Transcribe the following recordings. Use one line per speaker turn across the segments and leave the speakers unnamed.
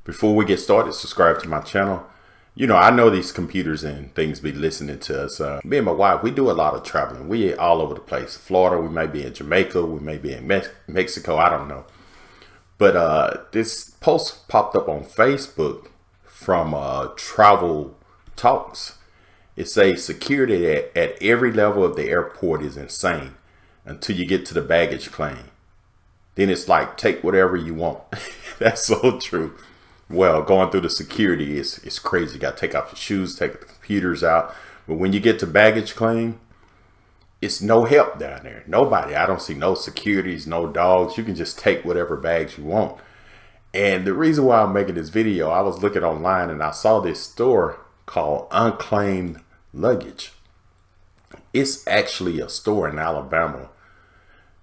Before we get started, subscribe to my channel. You know, I know these computers and things be listening to us. Me and my wife, we do a lot of traveling. We all over the place. Florida, we may be in Jamaica, we may be in Mexico, I don't know. But this post popped up on Facebook from Travel Talks. It says security at every level of the airport is insane until you get to the baggage claim. Then it's like, take whatever you want. That's so true. Well, going through the security is crazy. You got to take off your shoes, take the computers out. But when you get to baggage claim, it's no help down there. Nobody. I don't see no securities, no dogs. You can just take whatever bags you want. And the reason why I'm making this video, I was looking online and I saw this store called Unclaimed Luggage. It's actually a store in Alabama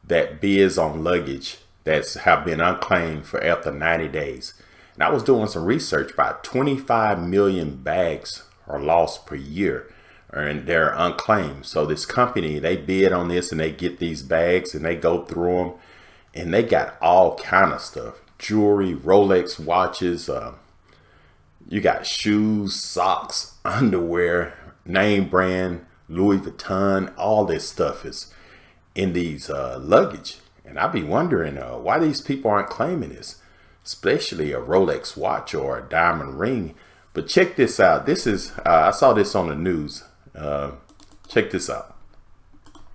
that bids on luggage that's have been unclaimed for after 90 days. And I was doing some research. About 25 million bags are lost per year and they're unclaimed. So this company, they bid on this and they get these bags and they go through them and they got all kind of stuff. Jewelry, Rolex watches, you got shoes, socks, underwear, name brand, Louis Vuitton, all this stuff is in these luggage. And I be wondering why these people aren't claiming this, especially a Rolex watch or a diamond ring. But check this out. This is, I saw this on the news. Check this out.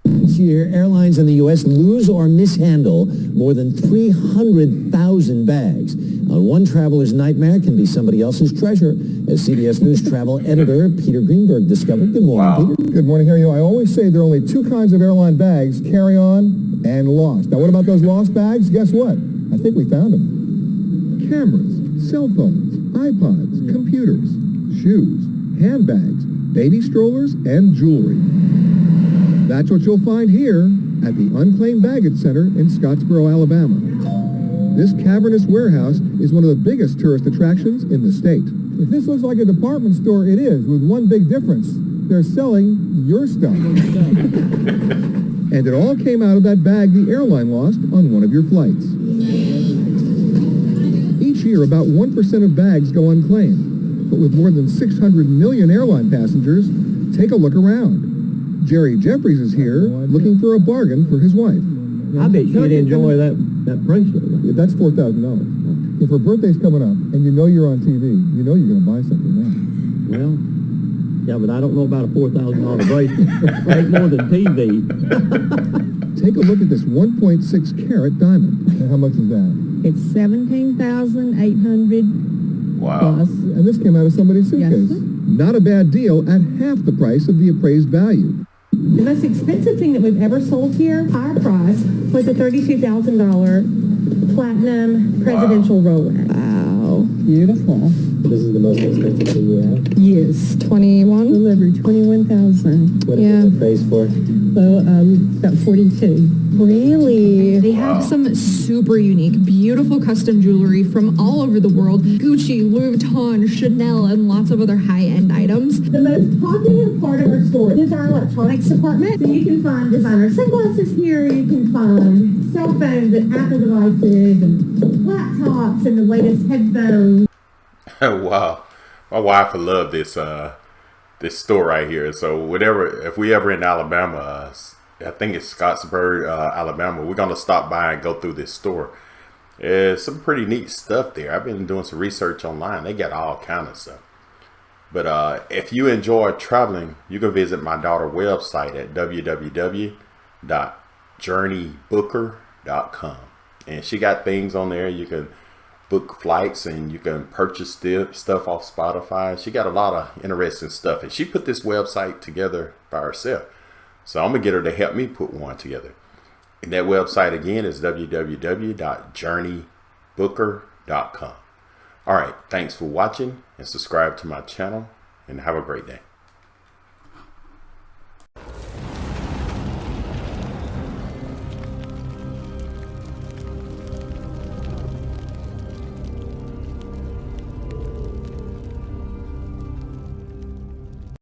Each year, airlines in the U.S. lose or mishandle more than 300,000 bags. One traveler's nightmare can be somebody else's treasure, as CBS News travel editor Peter Greenberg discovered. Good morning, Peter.
Good morning, Harry. I always say there are only two kinds of airline bags, carry-on and lost. Now, what about those lost bags? Guess what? I think we found them. Cameras, cell phones, iPods, computers, shoes, handbags, baby strollers, and jewelry. That's what you'll find here at the Unclaimed Baggage Center in Scottsboro, Alabama. This cavernous warehouse is one of the biggest tourist attractions in the state. If this looks like a department store, it is, with one big difference. They're selling your stuff. And it all came out of that bag the airline lost on one of your flights. Each year, about 1% of bags go unclaimed. But with more than 600 million airline passengers, take a look around. Jerry Jeffries is here looking for a bargain for his wife.
I bet she'd enjoy that bracelet.
Yeah, that's $4,000. If her birthday's coming up and you know you're on TV, you know you're going to buy something now.
Well, yeah, but I don't know about a $4,000 bracelet. Ain't more than TV.
Take a look at this 1.6 carat diamond. And how much is that?
It's $17,800
Wow.
plus.
And this came out of somebody's suitcase.
Yes.
Not a bad deal at half the price of the appraised value.
The most expensive thing that we've ever sold here, our price, was a $32,000 platinum presidential Rolex. Wow. Beautiful.
This is the most expensive thing you have?
Yes. 21? Delivery, 21,000.
What is it appraised for?
So, about 42.
Really? They have some super unique, beautiful custom jewelry from all over the world. Gucci, Louis Vuitton, Chanel, and lots of other high-end items.
The most popular part of our store is our electronics department. So you can find designer sunglasses here. You can find cell phones and Apple devices and laptops and the latest headphones.
Wow. My wife would love this this store right here. So if we ever in Alabama, I think it's Scottsboro, Alabama, we're going to stop by and go through this store. There's some pretty neat stuff there. I've been doing some research online. They got all kind of stuff. But if you enjoy traveling, you can visit my daughter's website at www.journeybooker.com. And she got things on there. You can book flights and you can purchase stuff off Spotify. She got a lot of interesting stuff. And she put this website together by herself. So I'm going to get her to help me put one together. And that website again is www.journeybooker.com. All right. Thanks for watching and subscribe to my channel and have a great day.